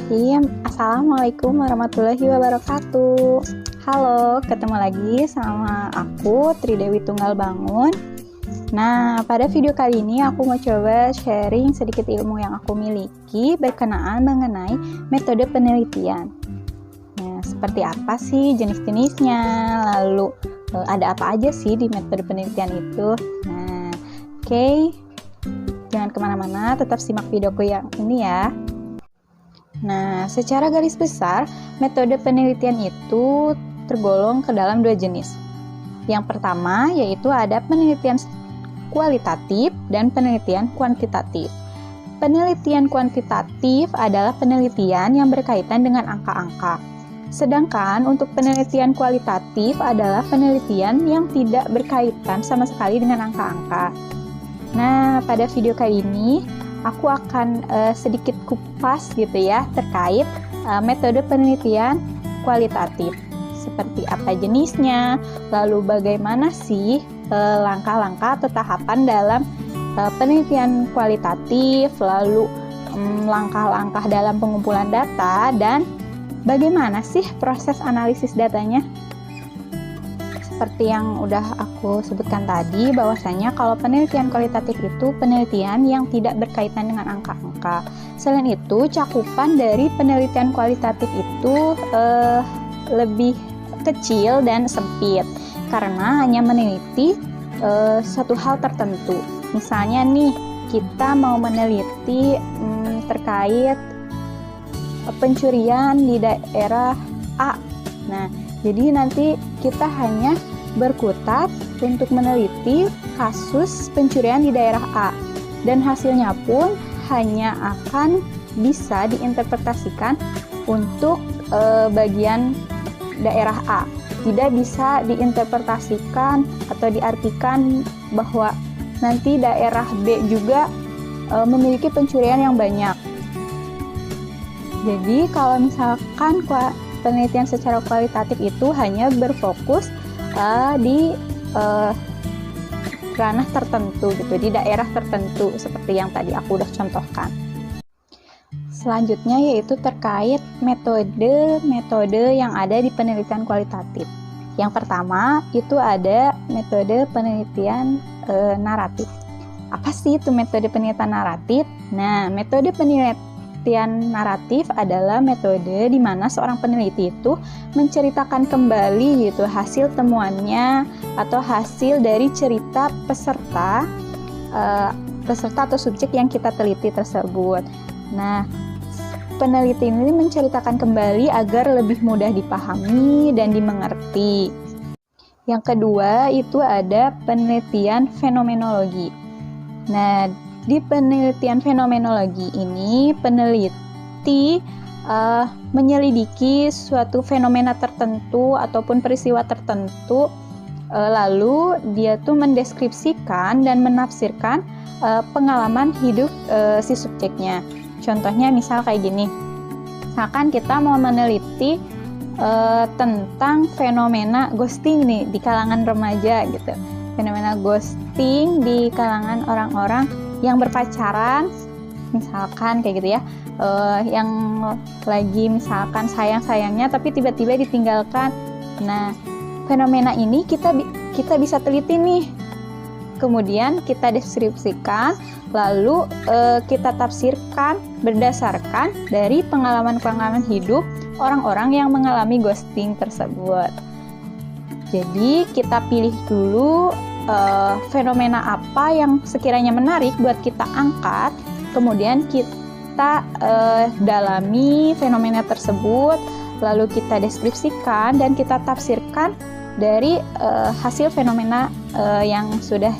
Bismillahirrahmanirrahim. Assalamualaikum warahmatullahi wabarakatuh. Halo, ketemu lagi sama aku Tridewi Tunggal Bangun. Nah, pada video kali ini aku mau coba sharing sedikit ilmu yang aku miliki berkenaan mengenai metode penelitian. Nah, seperti apa sih jenis-jenisnya? Lalu ada apa aja sih di metode penelitian itu? Nah, oke. Jangan kemana-mana, tetap simak videoku yang ini ya. Nah, secara garis besar, metode penelitian itu tergolong ke dalam dua jenis. Yang pertama yaitu ada penelitian kualitatif dan penelitian kuantitatif. Penelitian kuantitatif adalah penelitian yang berkaitan dengan angka-angka. Sedangkan untuk penelitian kualitatif adalah penelitian yang tidak berkaitan sama sekali dengan angka-angka. Nah, pada video kali ini aku akan sedikit kupas gitu ya terkait metode penelitian kualitatif. Seperti apa jenisnya, lalu bagaimana sih langkah-langkah atau tahapan dalam penelitian kualitatif, lalu langkah-langkah dalam pengumpulan data, dan bagaimana sih proses analisis datanya. Seperti yang udah aku sebutkan tadi, bahwasanya kalau penelitian kualitatif itu penelitian yang tidak berkaitan dengan angka-angka. Selain itu, cakupan dari penelitian kualitatif itu lebih kecil dan sempit, karena hanya meneliti satu hal tertentu. Misalnya nih, kita mau meneliti terkait pencurian di daerah A. Nah, jadi nanti kita hanya berkutat untuk meneliti kasus pencurian di daerah A, dan hasilnya pun hanya akan bisa diinterpretasikan untuk bagian daerah A. Tidak bisa diinterpretasikan atau diartikan bahwa nanti daerah B juga memiliki pencurian yang banyak. Jadi kalau misalkan penelitian secara kualitatif itu hanya berfokus di ranah tertentu gitu, di daerah tertentu seperti yang tadi aku udah contohkan. Selanjutnya yaitu terkait metode yang ada di penelitian kualitatif. Yang pertama itu ada metode penelitian naratif. Apa sih itu metode penelitian naratif? Nah, metode penelitian naratif adalah metode di mana seorang peneliti itu menceritakan kembali gitu hasil temuannya atau hasil dari cerita peserta atau subjek yang kita teliti tersebut. Nah, peneliti ini menceritakan kembali agar lebih mudah dipahami dan dimengerti. Yang kedua itu ada penelitian fenomenologi. Nah, di penelitian fenomenologi ini, peneliti menyelidiki suatu fenomena tertentu ataupun peristiwa tertentu, lalu dia tuh mendeskripsikan dan menafsirkan pengalaman hidup si subjeknya. Contohnya misal kayak gini, misalkan kita mau meneliti tentang fenomena ghosting nih di kalangan remaja gitu. Fenomena ghosting di kalangan orang-orang yang berpacaran, misalkan kayak gitu ya, yang lagi misalkan sayang-sayangnya tapi tiba-tiba ditinggalkan. Nah, fenomena ini kita bisa teliti nih, kemudian kita deskripsikan, lalu kita tafsirkan berdasarkan dari pengalaman-pengalaman hidup orang-orang yang mengalami ghosting tersebut. Jadi kita pilih dulu fenomena apa yang sekiranya menarik buat kita angkat, kemudian kita dalami fenomena tersebut, lalu kita deskripsikan dan kita tafsirkan dari hasil fenomena yang sudah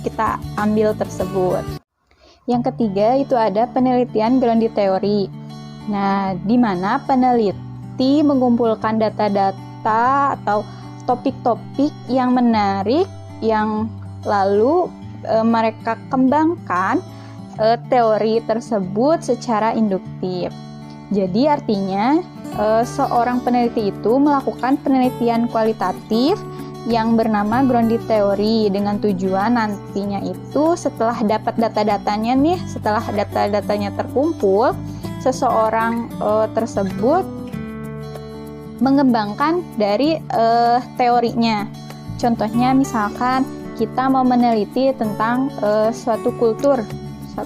kita ambil tersebut. Yang ketiga itu ada penelitian grounded theory. Nah, di mana peneliti mengumpulkan data-data atau topik-topik yang menarik yang lalu mereka kembangkan teori tersebut secara induktif. Jadi artinya seorang peneliti itu melakukan penelitian kualitatif yang bernama grounded theory dengan tujuan nantinya itu setelah dapat data-datanya nih, setelah data-datanya terkumpul, seseorang tersebut mengembangkan dari teorinya. Contohnya misalkan kita mau meneliti tentang suatu kultur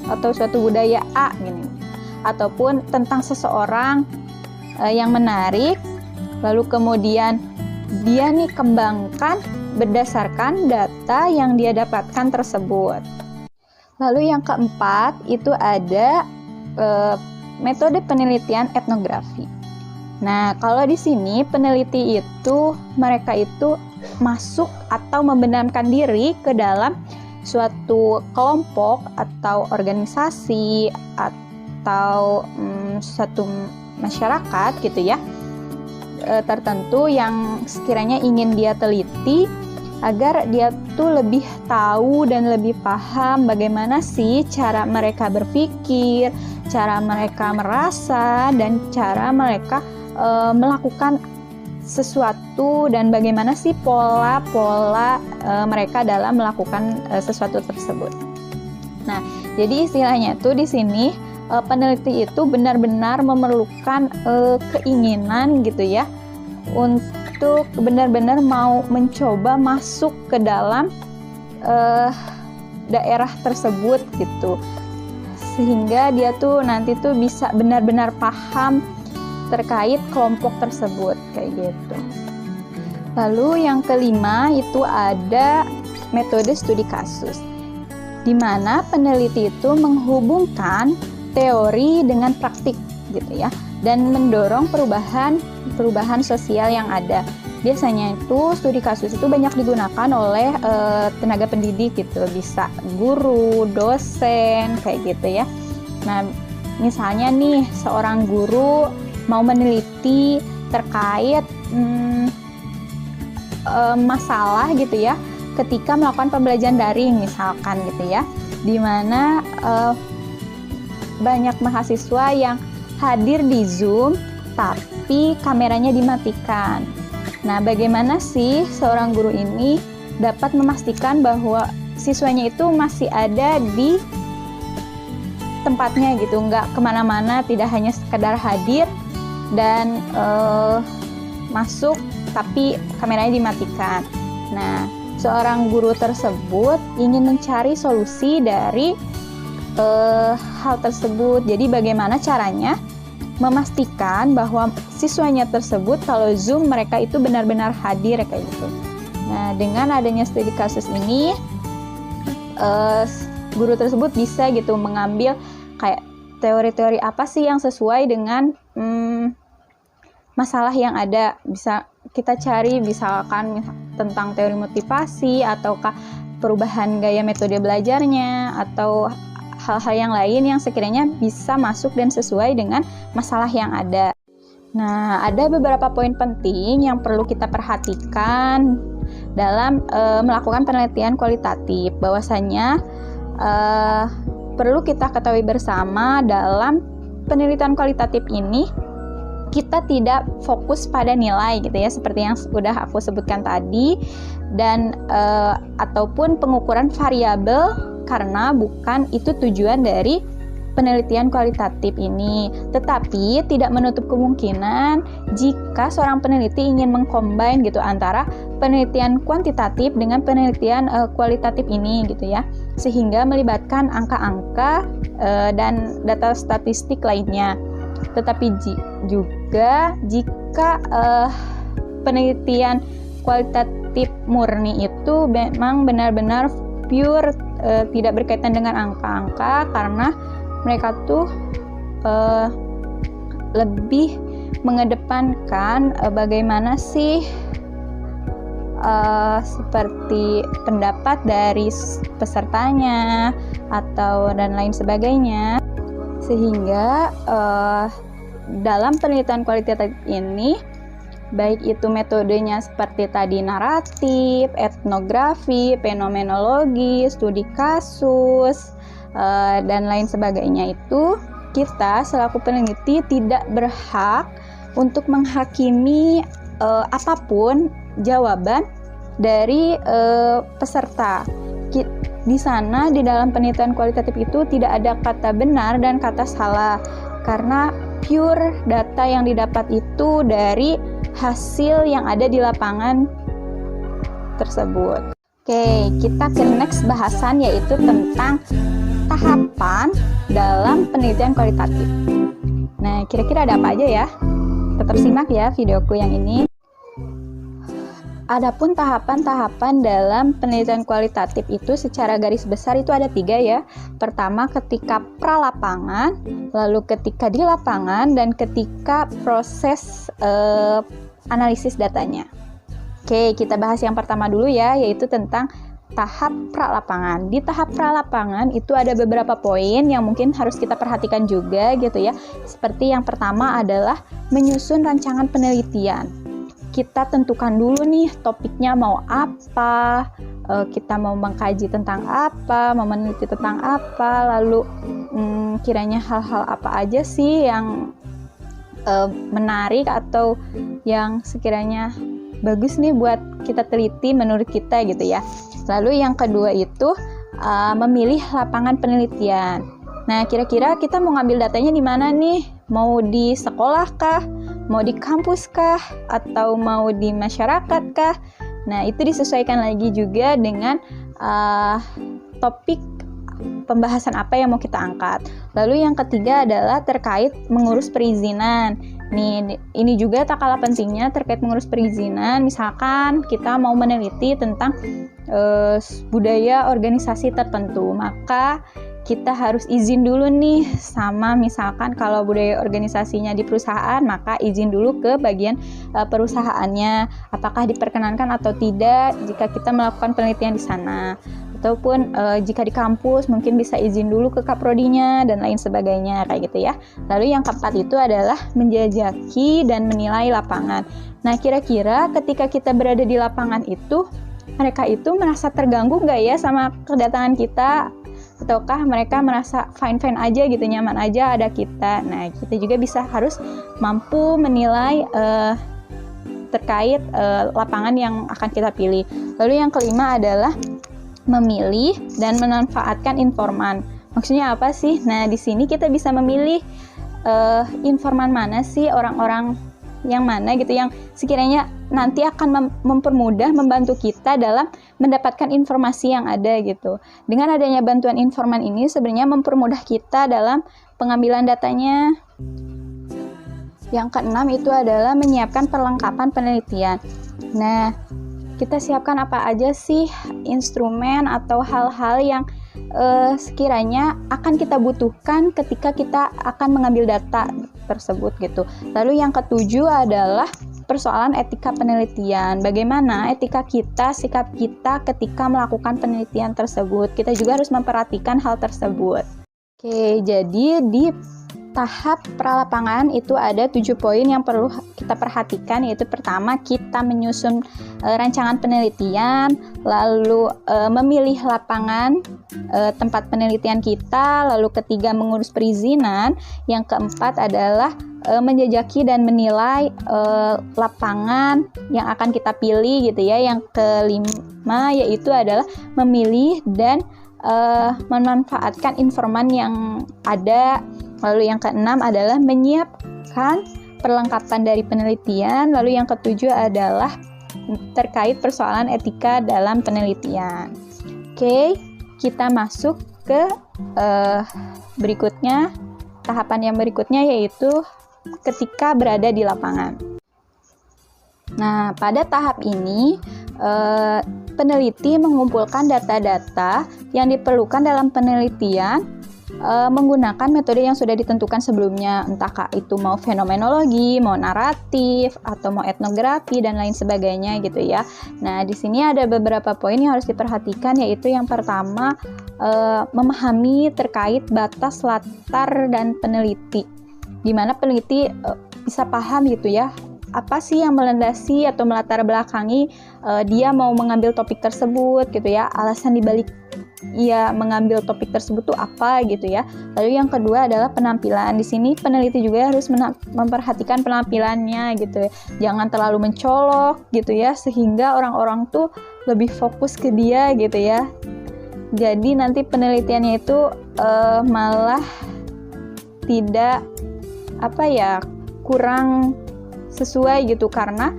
atau suatu budaya A gini, ataupun tentang seseorang yang menarik, lalu kemudian dia nih kembangkan berdasarkan data yang dia dapatkan tersebut. Lalu yang keempat itu ada metode penelitian etnografi. Nah, kalau di sini peneliti itu mereka itu masuk atau membenamkan diri ke dalam suatu kelompok atau organisasi atau suatu masyarakat gitu ya, tertentu yang sekiranya ingin dia teliti agar dia tuh lebih tahu dan lebih paham bagaimana sih cara mereka berpikir, cara mereka merasa, dan cara mereka melakukan sesuatu, dan bagaimana sih pola-pola mereka dalam melakukan sesuatu tersebut. Nah, jadi istilahnya tuh di sini peneliti itu benar-benar memerlukan keinginan gitu ya, untuk benar-benar mau mencoba masuk ke dalam daerah tersebut gitu, sehingga dia tuh nanti tuh bisa benar-benar paham terkait kelompok tersebut kayak gitu. Lalu yang kelima itu ada metode studi kasus, di mana peneliti itu menghubungkan teori dengan praktik gitu ya, dan mendorong perubahan sosial yang ada. Biasanya itu studi kasus itu banyak digunakan oleh tenaga pendidik gitu, bisa guru, dosen kayak gitu ya. Nah, misalnya nih seorang guru mau meneliti terkait masalah gitu ya ketika melakukan pembelajaran daring misalkan gitu ya, di mana banyak mahasiswa yang hadir di Zoom tapi kameranya dimatikan. Nah, bagaimana sih seorang guru ini dapat memastikan bahwa siswanya itu masih ada di tempatnya gitu, nggak kemana-mana, tidak hanya sekedar hadir dan masuk tapi kameranya dimatikan. Nah, seorang guru tersebut ingin mencari solusi dari hal tersebut. Jadi bagaimana caranya memastikan bahwa siswanya tersebut kalau Zoom mereka itu benar-benar hadir kayak gitu. Nah, dengan adanya studi kasus ini guru tersebut bisa gitu mengambil kayak teori-teori apa sih yang sesuai dengan masalah yang ada. Bisa kita cari misalkan tentang teori motivasi, ataukah perubahan gaya metode belajarnya, atau hal-hal yang lain yang sekiranya bisa masuk dan sesuai dengan masalah yang ada. Nah, ada beberapa poin penting yang perlu kita perhatikan dalam melakukan penelitian kualitatif. Bahwasanya perlu kita ketahui bersama dalam penelitian kualitatif ini kita tidak fokus pada nilai gitu ya, seperti yang sudah aku sebutkan tadi, dan ataupun pengukuran variabel, karena bukan itu tujuan dari penelitian kualitatif ini. Tetapi tidak menutup kemungkinan jika seorang peneliti ingin mengcombine gitu antara penelitian kuantitatif dengan penelitian kualitatif ini gitu ya, sehingga melibatkan angka-angka dan data statistik lainnya. Tetapi juga jika penelitian kualitatif murni itu memang benar-benar pure, tidak berkaitan dengan angka-angka, karena mereka tuh lebih mengedepankan bagaimana sih seperti pendapat dari pesertanya atau dan lain sebagainya. Sehingga dalam penelitian kualitatif ini, baik itu metodenya seperti tadi naratif, etnografi, fenomenologi, studi kasus, dan lain sebagainya, itu kita selaku peneliti tidak berhak untuk menghakimi apapun jawaban dari peserta. Di sana, di dalam penelitian kualitatif itu tidak ada kata benar dan kata salah. karena pure data yang didapat itu dari hasil yang ada di lapangan tersebut. Oke, kita ke next bahasan, yaitu tentang tahapan dalam penelitian kualitatif. Nah, kira-kira ada apa aja ya? Tetap simak ya videoku yang ini. Adapun tahapan-tahapan dalam penelitian kualitatif itu secara garis besar itu ada 3 ya. Pertama ketika pralapangan, lalu ketika di lapangan, dan ketika proses analisis datanya. Oke, kita bahas yang pertama dulu ya, yaitu tentang tahap pralapangan. Di tahap pralapangan itu ada beberapa poin yang mungkin harus kita perhatikan juga gitu ya. Seperti yang pertama adalah menyusun rancangan penelitian. Kita tentukan dulu nih topiknya mau apa, kita mau mengkaji tentang apa, mau meneliti tentang apa, lalu kiranya hal-hal apa aja sih yang menarik atau yang sekiranya bagus nih buat kita teliti menurut kita gitu ya. Lalu yang kedua itu memilih lapangan penelitian. Nah, kira-kira kita mau ngambil datanya di mana nih? Mau di sekolah kah? Mau di kampus kah? Atau mau di masyarakat kah? Nah, itu disesuaikan lagi juga dengan topik pembahasan apa yang mau kita angkat. Lalu yang ketiga adalah terkait mengurus perizinan. Nih, ini juga tak kalah pentingnya terkait mengurus perizinan. Misalkan kita mau meneliti tentang budaya organisasi tertentu, maka kita harus izin dulu nih sama, misalkan kalau budaya organisasinya di perusahaan, maka izin dulu ke bagian perusahaannya, apakah diperkenankan atau tidak jika kita melakukan penelitian di sana. Ataupun jika di kampus mungkin bisa izin dulu ke kaprodinya dan lain sebagainya, kayak gitu ya. Lalu yang keempat itu adalah menjajaki dan menilai lapangan. Nah, kira-kira ketika kita berada di lapangan itu, mereka itu merasa terganggu nggak ya sama kedatangan kita? Ataukah mereka merasa fine-fine aja gitu, nyaman aja ada kita? Nah, kita juga harus mampu menilai terkait lapangan yang akan kita pilih. Lalu yang kelima adalah memilih dan memanfaatkan informan. Maksudnya apa sih? Nah, di sini kita bisa memilih informan mana sih, orang-orang yang mana gitu yang sekiranya nanti akan mempermudah, membantu kita dalam mendapatkan informasi yang ada gitu. Dengan adanya bantuan informan ini sebenarnya mempermudah kita dalam pengambilan datanya. Yang keenam itu adalah menyiapkan perlengkapan penelitian. Nah, kita siapkan apa aja sih instrumen atau hal-hal yang sekiranya akan kita butuhkan ketika kita akan mengambil data tersebut gitu. Lalu yang ketujuh adalah persoalan etika penelitian. Bagaimana etika kita, sikap kita ketika melakukan penelitian tersebut. Kita juga harus memperhatikan hal tersebut. Oke, jadi di tahap pralapangan itu ada 7 poin yang perlu kita perhatikan, yaitu pertama kita menyusun rancangan penelitian, lalu memilih lapangan tempat penelitian kita, lalu ketiga mengurus perizinan, yang keempat adalah menjajaki dan menilai lapangan yang akan kita pilih gitu ya, yang kelima yaitu adalah memilih dan memanfaatkan informan yang ada. Lalu yang keenam adalah menyiapkan perlengkapan dari penelitian. Lalu yang ketujuh adalah terkait persoalan etika dalam penelitian. Oke, kita masuk ke berikutnya. Tahapan yang berikutnya yaitu ketika berada di lapangan. Nah, pada tahap ini peneliti mengumpulkan data-data yang diperlukan dalam penelitian menggunakan metode yang sudah ditentukan sebelumnya, entah itu mau fenomenologi, mau naratif, atau mau etnografi dan lain sebagainya gitu ya. Nah, di sini ada beberapa poin yang harus diperhatikan, yaitu yang pertama memahami terkait batas latar dan peneliti, di mana peneliti bisa paham gitu ya, apa sih yang melandasi atau melatar belakangi dia mau mengambil topik tersebut gitu ya, alasan dibalik ia mengambil topik tersebut tuh apa gitu ya. Lalu yang kedua adalah penampilan. Di sini peneliti juga harus memperhatikan penampilannya gitu ya. Jangan terlalu mencolok gitu ya, sehingga orang-orang tuh lebih fokus ke dia gitu ya. Jadi nanti penelitiannya itu malah tidak kurang sesuai gitu, karena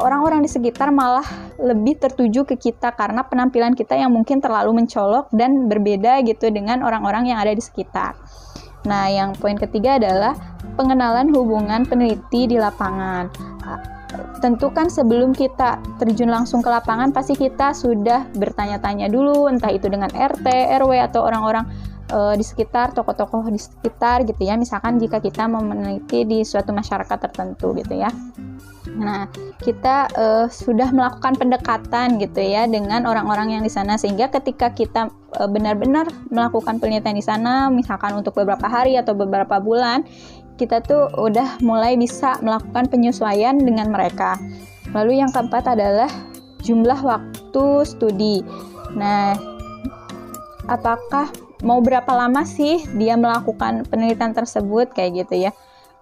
orang-orang di sekitar malah lebih tertuju ke kita karena penampilan kita yang mungkin terlalu mencolok dan berbeda gitu dengan orang-orang yang ada di sekitar. Nah, yang poin ketiga adalah pengenalan hubungan peneliti di lapangan. Tentu kan sebelum kita terjun langsung ke lapangan, pasti kita sudah bertanya-tanya dulu, entah itu dengan RT, RW, atau orang-orang di sekitar, tokoh-tokoh di sekitar gitu ya. Misalkan jika kita mau meneliti di suatu masyarakat tertentu gitu ya. Nah, kita sudah melakukan pendekatan gitu ya dengan orang-orang yang di sana, sehingga ketika kita benar-benar melakukan penelitian di sana, misalkan untuk beberapa hari atau beberapa bulan, kita tuh udah mulai bisa melakukan penyesuaian dengan mereka. Lalu yang keempat adalah jumlah waktu studi. Nah, apakah mau berapa lama sih dia melakukan penelitian tersebut kayak gitu ya?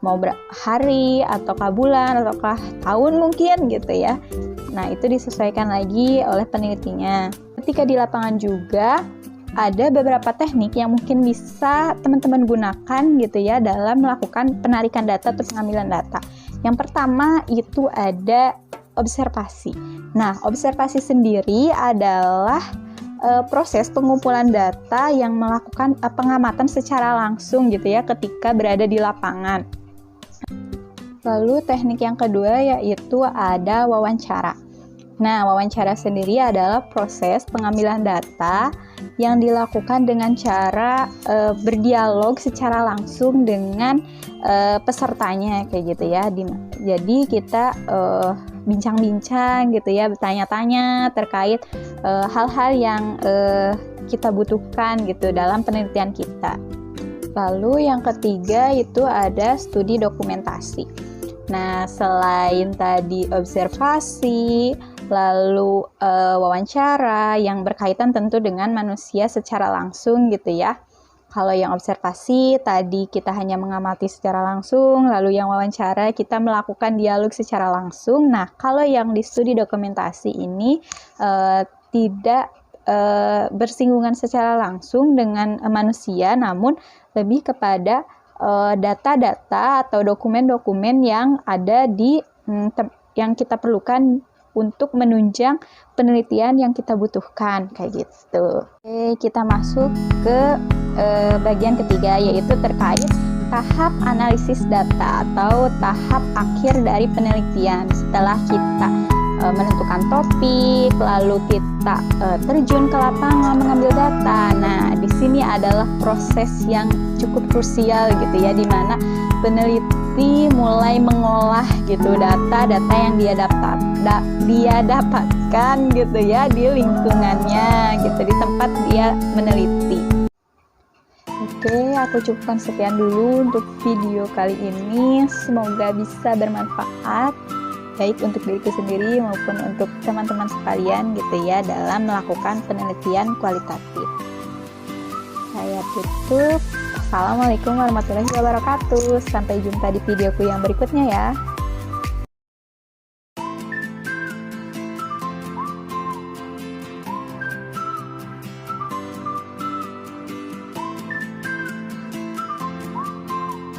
Mau hari, ataukah bulan, ataukah tahun mungkin gitu ya. Nah, itu disesuaikan lagi oleh penelitinya. Ketika di lapangan juga ada beberapa teknik yang mungkin bisa teman-teman gunakan gitu ya dalam melakukan penarikan data atau pengambilan data. Yang pertama itu ada observasi. Nah, observasi sendiri adalah proses pengumpulan data yang melakukan pengamatan secara langsung gitu ya ketika berada di lapangan. Lalu teknik yang kedua yaitu ada wawancara. Nah, wawancara sendiri adalah proses pengambilan data yang dilakukan dengan cara berdialog secara langsung dengan pesertanya kayak gitu ya. Jadi kita bincang-bincang gitu ya, bertanya-tanya terkait hal-hal yang kita butuhkan gitu dalam penelitian kita. Lalu yang ketiga itu ada studi dokumentasi. Nah, selain tadi observasi, lalu wawancara yang berkaitan tentu dengan manusia secara langsung gitu ya. Kalau yang observasi tadi kita hanya mengamati secara langsung, lalu yang wawancara kita melakukan dialog secara langsung. Nah, kalau yang di studi dokumentasi ini tidak bersinggungan secara langsung dengan manusia, namun lebih kepada data-data atau dokumen-dokumen yang ada di yang kita perlukan untuk menunjang penelitian yang kita butuhkan kayak gitu. Oke, kita masuk ke bagian ketiga yaitu terkait tahap analisis data atau tahap akhir dari penelitian. Setelah kita menentukan topik, lalu kita terjun ke lapangan mengambil data. Nah, di sini adalah proses yang cukup krusial gitu ya, di mana peneliti mulai mengolah gitu data-data yang dia dapatkan gitu ya di lingkungannya gitu, di tempat dia meneliti. Oke, aku cukupkan sekian dulu untuk video kali ini. Semoga bisa bermanfaat baik untuk diriku sendiri maupun untuk teman-teman sekalian gitu ya dalam melakukan penelitian kualitatif. Saya tutup. Assalamualaikum warahmatullahi wabarakatuh. Sampai jumpa di videoku yang berikutnya ya.